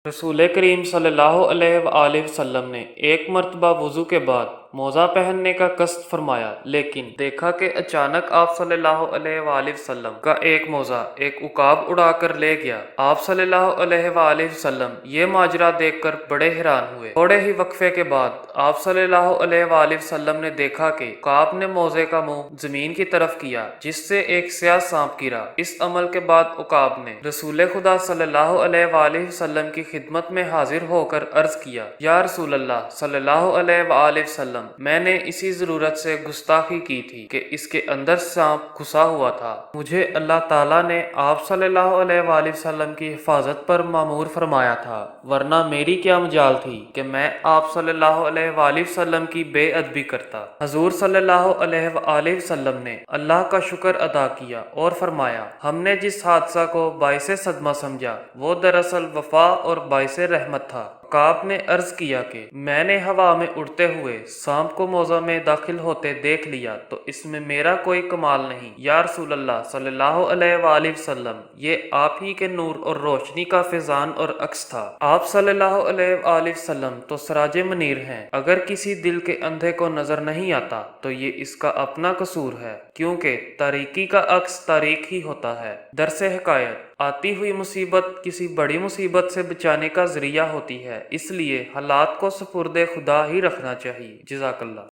रसूल करीम सल्लल्लाहु अलैहि वसल्लम ने एक मर्तबा वज़ू के बाद मोज़ा पहनने का कस्द फरमाया, लेकिन देखा कि अचानक आप सल्लल्लाहु अलैहि वसल्लम का एक मोज़ा एक उकाब उड़ाकर ले गया। आप सल्लल्लाहु अलैहि वसल्लम ये माजरा देखकर बड़े हैरान हुए। थोड़े ही वक्फे के बाद आप सल्लल्लाहु अलैहि वसल्लम ने देखा कि उकाब ने मोज़े का मुंह जमीन की तरफ किया, जिससे एक स्याह सांप गिरा। इस अमल के बाद उकाब ने रसूल खुदा सल्लल्लाहु अलैहि वसल्लम की खिदमत में हाजिर होकर अर्ज किया, या रसूल अल्लाह सल्लल्लाहु अलैहि वसल्लम, मैंने इसी जरूरत से गुस्ताखी की थी कि इसके अंदर सांप घुसा हुआ था। मुझे अल्लाह ताला ने आप सल्लल्लाहु अलैहि वसल्लम की हिफाजत पर मामूर फरमाया था, वरना मेरी क्या मजाल थी कि मैं आप सल्लल्लाहु अलैहि वसल्लम की बेअदबी करता। हजूर सल्लल्लाहु अलैहि वसल्लम ने अल्लाह का शुक्र अदा किया और फरमाया, हमने जिस हादसा को बाइसे सदमा समझा वो दरअसल वफा और बाइसे रहमत था। काब ने अर्ज किया कि मैंने हवा में उड़ते हुए सांप को मोज़ा में दाखिल होते देख लिया, तो इसमें मेरा कोई कमाल नहीं। या रसूल अल्लाह सल्लल्लाहु अलैहि वसल्लम, ये आप ही के नूर और रोशनी का फैजान और अक्स था। आप सल्लल्लाहु अलैहि वसल्लम तो सराजे मनीर हैं। अगर किसी दिल के अंधे को नजर नहीं आता तो ये इसका अपना कसूर है, क्योंकि तारीकी का अक्स तारीक ही होता है। दरसे हिकायत, आती हुई मुसीबत किसी बड़ी मुसीबत से बचाने का जरिया होती है, इसलिए हालात को सुपुर्दे खुदा ही रखना चाहिए। जज़ाकल्लाह।